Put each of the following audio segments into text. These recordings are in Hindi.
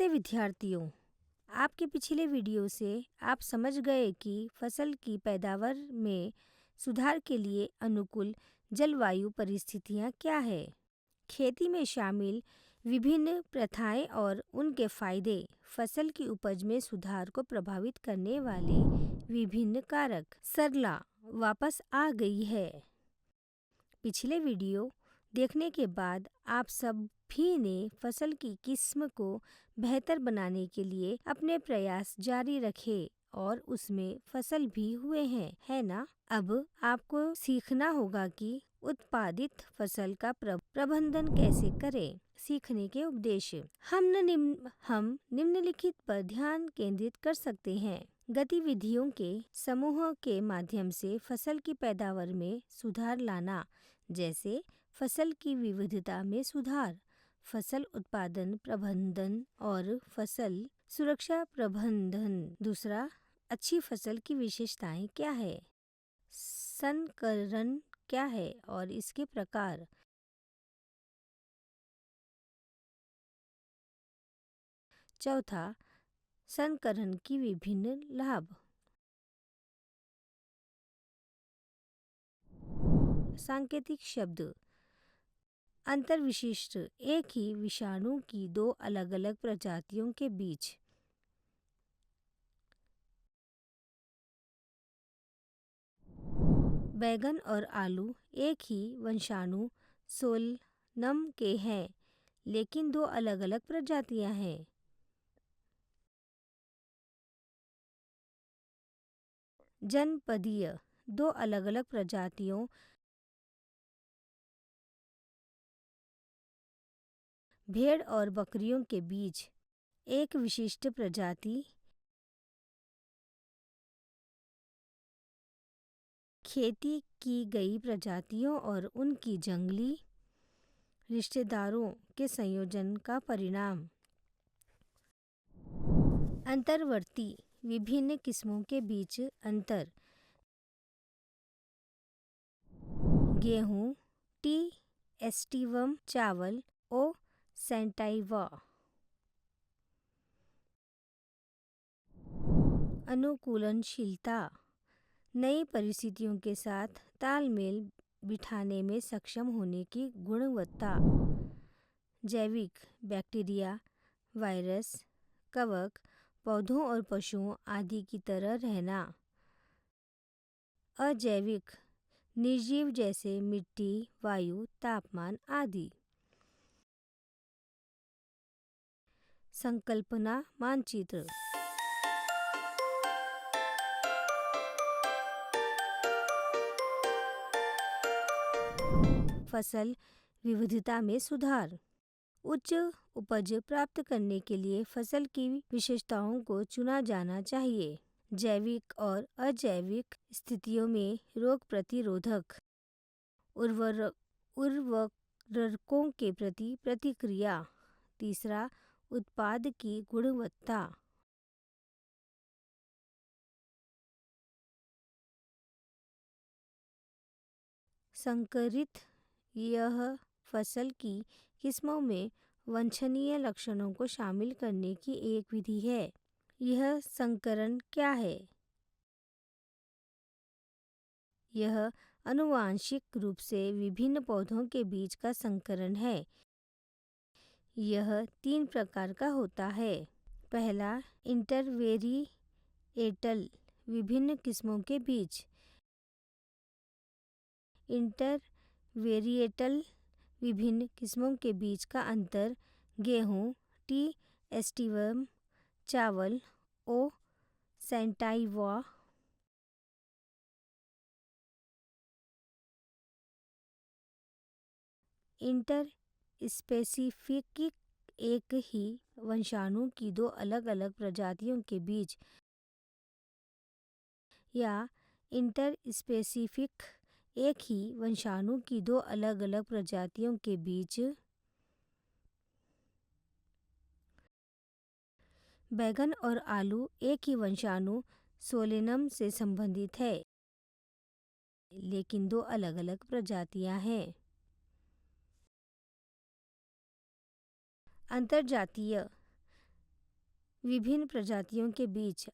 प्यारे विद्यार्थियों, आपके पिछले वीडियो से आप समझ गए कि फसल की पैदावार में सुधार के लिए अनुकूल जलवायु परिस्थितियाँ क्या है। खेती में शामिल विभिन्न प्रथाएं और उनके फायदे, फसल की उपज में सुधार को प्रभावित करने वाले विभिन्न कारक। सरला वापस आ गई है। पिछले वीडियो देखने के बाद आप सभी ने फसल की किस्म को बेहतर बनाने के लिए अपने प्रयास जारी रखे और उसमें फसल भी हुए हैं, है ना? अब आपको सीखना होगा कि उत्पादित फसल का प्रबंधन कैसे करें। सीखने के उद्देश्य हम निम्नलिखित पर ध्यान केंद्रित कर सकते हैं। गतिविधियों के समूह के माध्यम से फसल की पैदावार में सुधार लाना, जैसे फसल की विविधता में सुधार, फसल उत्पादन प्रबंधन और फसल सुरक्षा प्रबंधन। दूसरा, अच्छी फसल की विशेषताएं क्या है, संकरण क्या है और इसके प्रकार। चौथा, संकरण की विभिन्न लाभ। सांकेतिक शब्द। अंतर विशिष्ट, एक ही विषाणु की दो अलग अलग प्रजातियों के बीच। बैगन और आलू एक ही वंशाणु सोलनम के हैं, लेकिन दो अलग अलग प्रजातियां हैं। जनपदीय, दो अलग अलग प्रजातियों भेड़ और बकरियों के बीच। एक विशिष्ट प्रजाति खेती की गई प्रजातियों और उनकी जंगली रिश्तेदारों के संयोजन का परिणाम। अंतर्वर्ती, विभिन्न किस्मों के बीच अंतर। गेहूं, टी एस्टिवम, चावल, ओ सेंटाइवा। अनुकूलनशीलता, नई परिस्थितियों के साथ तालमेल बिठाने में सक्षम होने की गुणवत्ता। जैविक, बैक्टीरिया, वायरस, कवक, पौधों और पशुओं आदि की तरह रहना। अजैविक, निर्जीव जैसे मिट्टी, वायु, तापमान आदि। संकल्पना मानचित्र। फसल विविधता में सुधार। उच्च उपज प्राप्त करने के लिए फसल की विशेषताओं को चुना जाना चाहिए। जैविक और अजैविक स्थितियों में रोग प्रतिरोधक, उर्वरकों के प्रति प्रतिक्रिया। तीसरा, उत्पाद की गुणवत्ता। संकरित, यह फसल की किस्मों में वांछनीय लक्षणों को शामिल करने की एक विधि है। यह संकरण क्या है? यह आनुवांशिक रूप से विभिन्न पौधों के बीच का संकरण है। यह 3 प्रकार का होता है। पहला, इंटरवेरिएटल, विभिन्न किस्मों के बीच। इंटरवेरिएटल विभिन्न किस्मों के बीच का अंतर। गेहूं, टी एस्टिवम, चावल, ओ सेंटाइवा। इंटर स्पेसिफिक, एक ही वंशाणु की दो अलग अलग प्रजातियों के बीच। या इंटर स्पेसिफिक, एक ही वंशाणु की दो अलग अलग प्रजातियों के बीच। बैगन और आलू एक ही वंशाणु सोलेनम से संबंधित है, लेकिन दो अलग अलग प्रजातियां हैं। अंतर्जातीय, विभिन्न प्रजातियों के बीच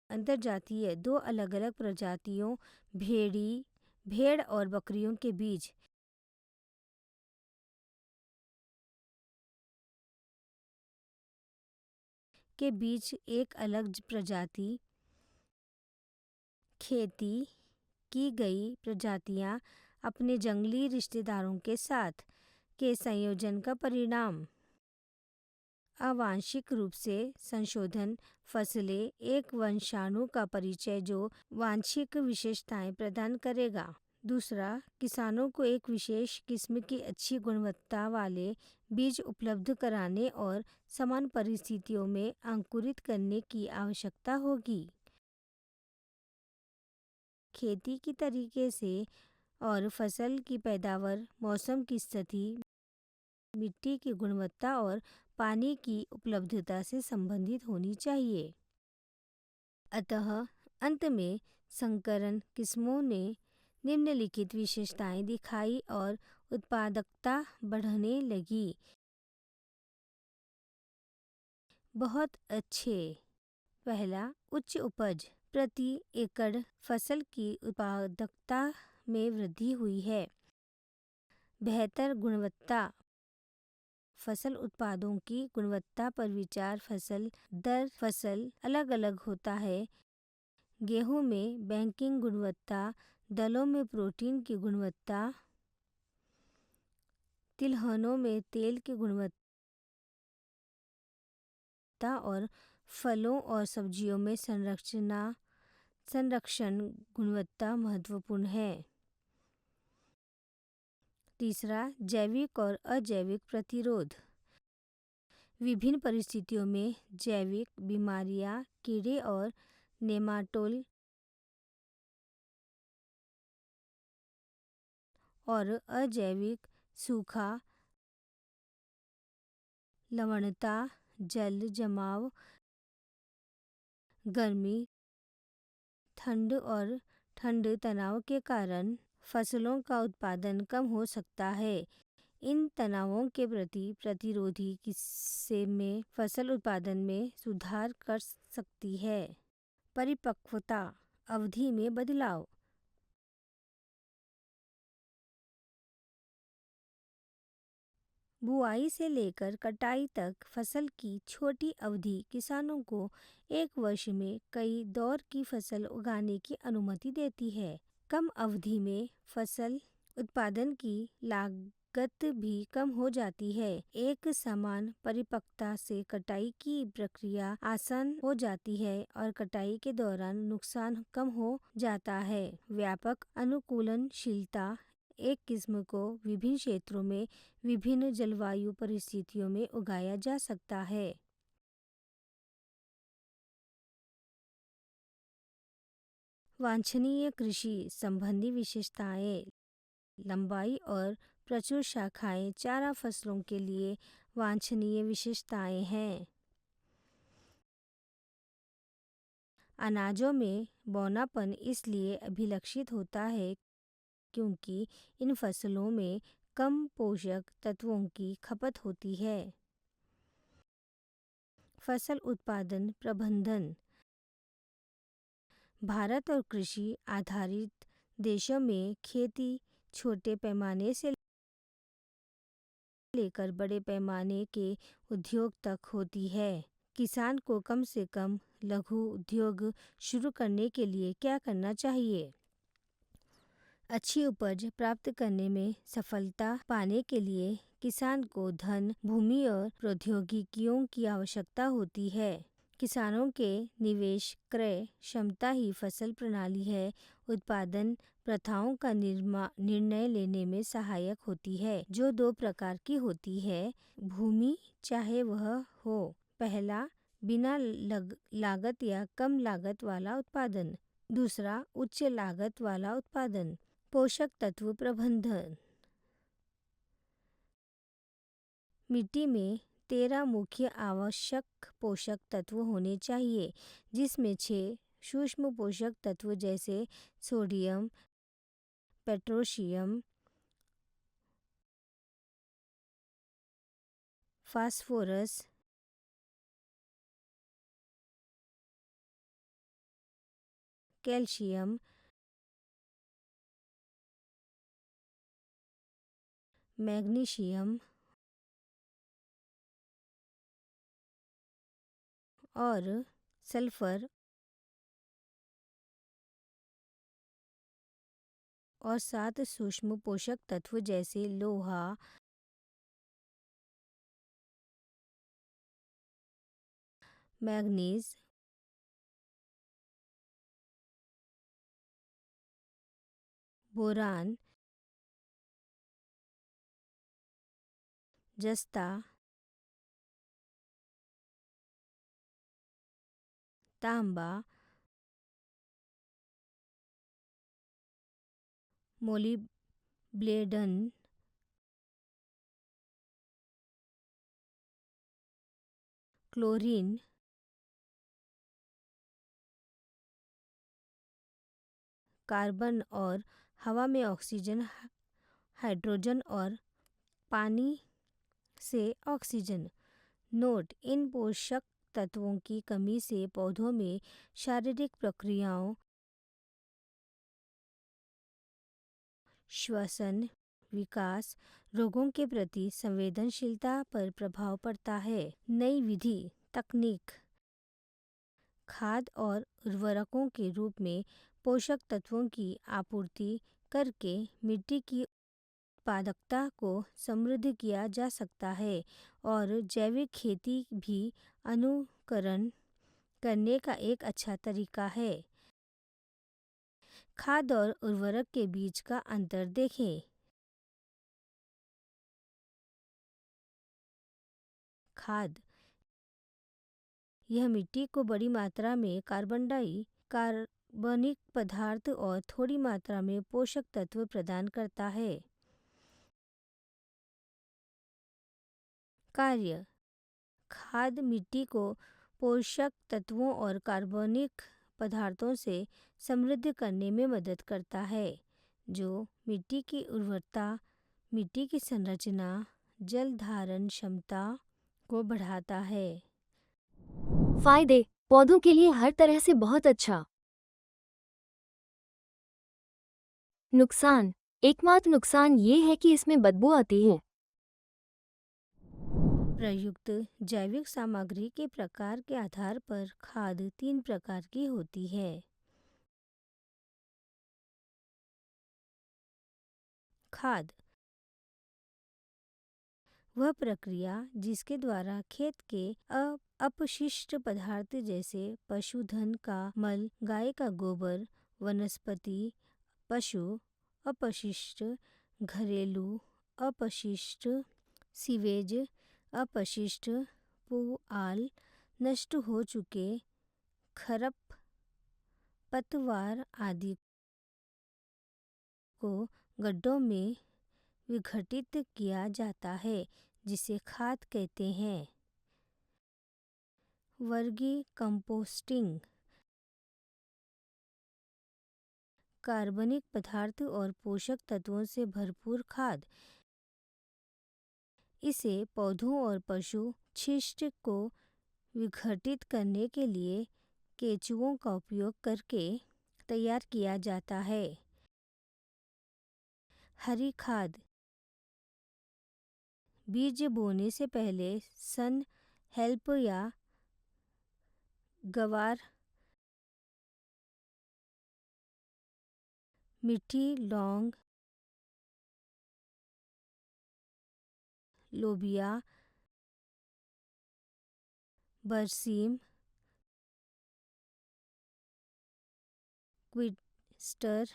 अंतर्जातीय दो अलग अलग प्रजातियों भेड़ और बकरियों के बीच एक अलग प्रजाति खेती की गई प्रजातियां अपने जंगली रिश्तेदारों के साथ के संयोजन का परिणाम। आवांशिक रूप से संशोधन फसलें एक वंशाणु का परिचय जो वांछित विशेषताएं प्रदान करेगा। दूसरा, किसानों को एक विशेष किस्म की अच्छी गुणवत्ता वाले बीज उपलब्ध कराने और समान परिस्थितियों में अंकुरित करने की आवश्यकता होगी। खेती की तरीके से और फसल की पैदावार, मौसम की स्थिति, मिट्टी की गुणवत्ता और पानी की उपलब्धता से संबंधित होनी चाहिए। अतः अंत में संकरण किस्मों ने निम्नलिखित विशेषताएं दिखाई और उत्पादकता बढ़ने लगी। बहुत अच्छे। पहला, उच्च उपज। प्रति एकड़ फसल की उत्पादकता में वृद्धि हुई है। बेहतर गुणवत्ता। फसल उत्पादों की गुणवत्ता पर विचार फसल दर फसल अलग अलग होता है। गेहूं में बैंकिंग गुणवत्ता, दालों में प्रोटीन की गुणवत्ता, तिलहनों में तेल की गुणवत्ता और फलों और सब्जियों में संरक्षण गुणवत्ता महत्वपूर्ण है। तीसरा, जैविक और अजैविक प्रतिरोध। विभिन्न परिस्थितियों में जैविक बीमारियां, कीड़े और नेमाटोड और अजैविक सूखा, लवणता, जल जमाव, गर्मी, ठंड तनाव के कारण फसलों का उत्पादन कम हो सकता है। इन तनावों के प्रति प्रतिरोधी किस्में फसल उत्पादन में सुधार कर सकती है। परिपक्वता अवधि में बदलाव। बुआई से लेकर कटाई तक फसल की छोटी अवधि किसानों को एक वर्ष में कई दौर की फसल उगाने की अनुमति देती है। कम अवधि में फसल उत्पादन की लागत भी कम हो जाती है। एक समान परिपक्वता से कटाई की प्रक्रिया आसान हो जाती है और कटाई के दौरान नुकसान कम हो जाता है। व्यापक अनुकूलनशीलता। एक किस्म को विभिन्न क्षेत्रों में विभिन्न जलवायु परिस्थितियों में उगाया जा सकता है। वांछनीय कृषि संबंधी विशेषताएं। लंबाई और प्रचुर शाखाएं चारा फसलों के लिए वांछनीय विशेषताएं हैं। अनाजों में बौनापन इसलिए अभिलक्षित होता है क्योंकि इन फसलों में कम पोषक तत्वों की खपत होती है। फसल उत्पादन प्रबंधन। भारत और कृषि आधारित देशों में खेती छोटे पैमाने से लेकर बड़े पैमाने के उद्योग तक होती है। किसान को कम से कम लघु उद्योग शुरू करने के लिए क्या करना चाहिए? अच्छी उपज प्राप्त करने में सफलता पाने के लिए किसान को धन, भूमि और प्रौद्योगिकियों की आवश्यकता होती है। किसानों के निवेश क्रय क्षमता ही फसल प्रणाली है उत्पादन प्रथाओं का निर्णय लेने में सहायक होती है, जो दो प्रकार की होती है। भूमि चाहे वह हो। पहला, बिना लागत या कम लागत वाला उत्पादन। दूसरा, उच्च लागत वाला उत्पादन। पोषक तत्व प्रबंधन। मिट्टी में 13 मुख्य आवश्यक पोषक तत्व होने चाहिए, जिसमें 6 सूक्ष्म पोषक तत्व जैसे sodium, potassium, phosphorus, calcium, magnesium और सल्फर और 7 सूक्ष्म पोषक तत्व जैसे लोहा, मैंगनीज, बोरान, जस्ता, तांबा, मोलिब्डेनम, क्लोरीन, कार्बन और हवा में ऑक्सीजन, हाइड्रोजन और पानी से ऑक्सीजन। नोट: इन पोषक तत्वों की कमी से पौधों में शारीरिक प्रक्रियाओं, श्वसन, विकास, रोगों के प्रति संवेदनशीलता पर प्रभाव पड़ता है। नई विधि तकनीक खाद और उर्वरकों के रूप में पोषक तत्वों की आपूर्ति करके मिट्टी की उत्पादकता को समृद्ध किया जा सकता है और जैविक खेती भी अनुकरण करने का एक अच्छा तरीका है। खाद और उर्वरक के बीच का अंतर देखें। खाद यह मिट्टी को बड़ी मात्रा में कार्बनिक पदार्थ और थोड़ी मात्रा में पोषक तत्व प्रदान करता है। कार्य: खाद मिट्टी को पोषक तत्वों और कार्बनिक पदार्थों से समृद्ध करने में मदद करता है, जो मिट्टी की उर्वरता, मिट्टी की संरचना, जल धारण क्षमता को बढ़ाता है। फायदे: पौधों के लिए हर तरह से बहुत अच्छा। नुकसान: एकमात्र नुकसान ये है कि इसमें बदबू आती है। प्रयुक्त जैविक सामग्री के प्रकार के आधार पर खाद 3 प्रकार की होती है। खाद वह प्रक्रिया जिसके द्वारा खेत के अपशिष्ट पदार्थ जैसे पशुधन का मल, गाय का गोबर, वनस्पति, पशु अपशिष्ट, घरेलू अपशिष्ट, सीवेज अपशिष्ट, पुआल, नष्ट हो चुके खरपतवार आदि को गड्ढों में विघटित किया जाता है, जिसे खाद कहते हैं। वर्गी कंपोस्टिंग कार्बनिक पदार्थ और पोषक तत्वों से भरपूर खाद। इसे पौधों और पशु अपशिष्ट को विघटित करने के लिए केंचुओं का उपयोग करके तैयार किया जाता है। हरी खाद बीज बोने से पहले सन हेल्प या गवार, मीठी लौंग, लोबिया, बरसीम, क्विस्टर,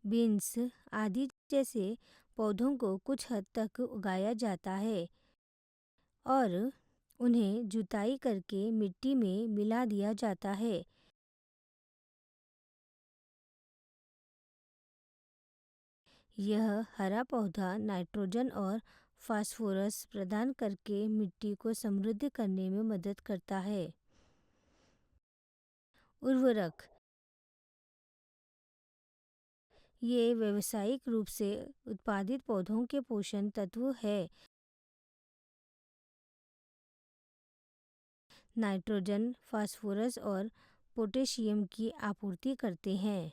बीन्स आदि जैसे पौधों को कुछ हद तक उगाया जाता है और उन्हें जुताई करके मिट्टी में मिला दिया जाता है। यह हरा पौधा नाइट्रोजन और फास्फोरस प्रदान करके मिट्टी को समृद्ध करने में मदद करता है। उर्वरक ये व्यावसायिक रूप से उत्पादित पौधों के पोषण तत्व है नाइट्रोजन, फास्फोरस और पोटेशियम की आपूर्ति करते हैं।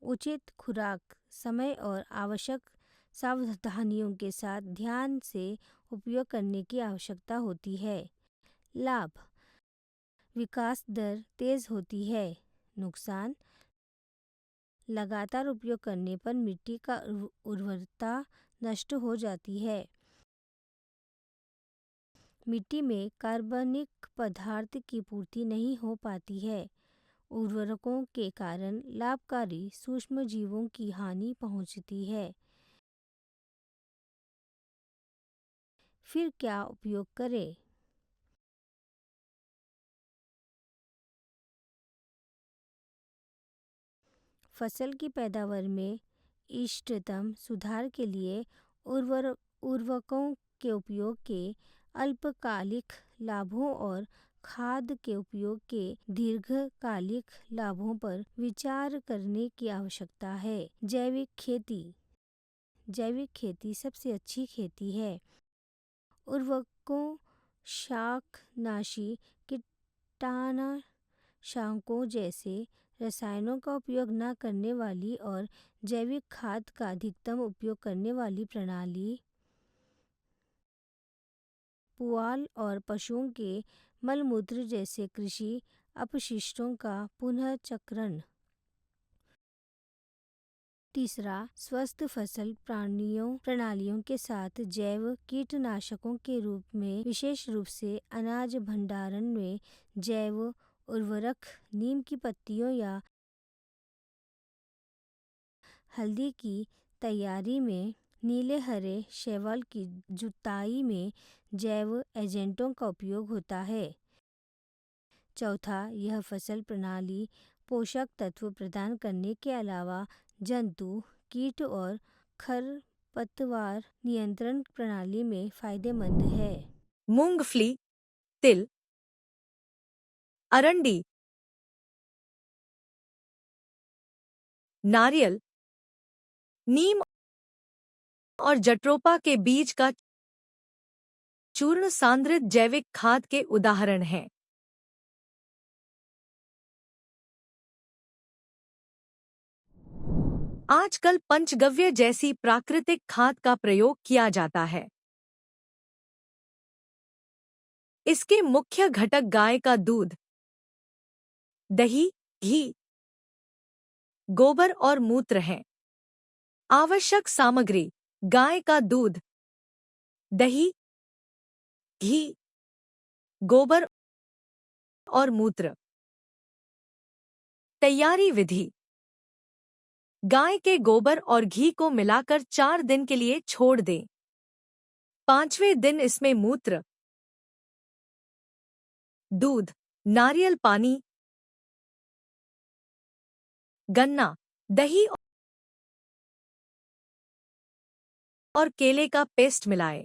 उचित खुराक, समय और आवश्यक सावधानियों के साथ ध्यान से उपयोग करने की आवश्यकता होती है। लाभ: विकास दर तेज होती है। नुकसान: लगातार उपयोग करने पर मिट्टी का उर्वरता नष्ट हो जाती है। मिट्टी में कार्बनिक पदार्थ की पूर्ति नहीं हो पाती है। उर्वरकों के कारण लाभकारी सूक्ष्म जीवों की हानि पहुंचती है। फिर क्या उपयोग करें? फसल की पैदावार में इष्टतम सुधार के लिए उर्वरकों के उपयोग के अल्पकालिक लाभों और खाद के उपयोग के दीर्घकालिक लाभों पर विचार करने की आवश्यकता है। जैविक खेती सबसे अच्छी खेती है। उर्वरकों, शाकनाशी, कीटनाशकों जैसे रसायनों का उपयोग न करने वाली और जैविक खाद का अधिकतम उपयोग करने वाली प्रणाली। पुआल और पशुओं के मलमूत्र जैसे कृषि अपशिष्टों का पुनर्चक्रण। तीसरा, स्वस्थ फसल प्रणालियों के साथ जैव कीटनाशकों के रूप में, विशेष रूप से अनाज भंडारण में जैव उर्वरक, नीम की पत्तियों या हल्दी की तैयारी में, नीले हरे शैवाल की जुताई में जैव एजेंटों का उपयोग होता है। चौथा, यह फसल प्रणाली पोषक तत्व प्रदान करने के अलावा जंतु, कीट और खरपतवार नियंत्रण प्रणाली में फायदेमंद है। मूंगफली, तिल, अरंडी, नारियल, नीम और जट्रोपा के बीज का चूर्ण सांद्रित जैविक खाद के उदाहरण हैं। आजकल पंचगव्य जैसी प्राकृतिक खाद का प्रयोग किया जाता है। इसके मुख्य घटक गाय का दूध, दही, घी, गोबर और मूत्र हैं। आवश्यक सामग्री: गाय का दूध, दही, घी, गोबर और मूत्र। तैयारी विधि: गाय के गोबर और घी को मिलाकर 4 दिन के लिए छोड़ दें। 5वें दिन इसमें मूत्र, दूध, नारियल पानी, गन्ना, दही और केले का पेस्ट मिलाएं।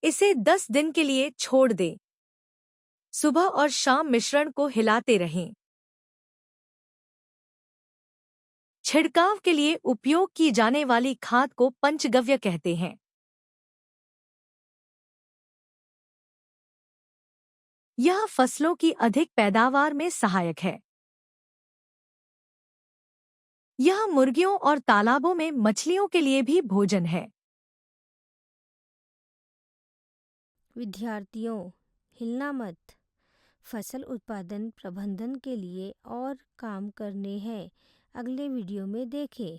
इसे 10 दिन के लिए छोड़ दें। सुबह और शाम मिश्रण को हिलाते रहें। छिड़काव के लिए उपयोग की जाने वाली खाद को पंचगव्य कहते हैं। यह फसलों की अधिक पैदावार में सहायक है। यह मुर्गियों और तालाबों में मछलियों के लिए भी भोजन है। विद्यार्थियों, हिलना मत। फसल उत्पादन प्रबंधन के लिए और काम करने हैं। अगले वीडियो में देखें।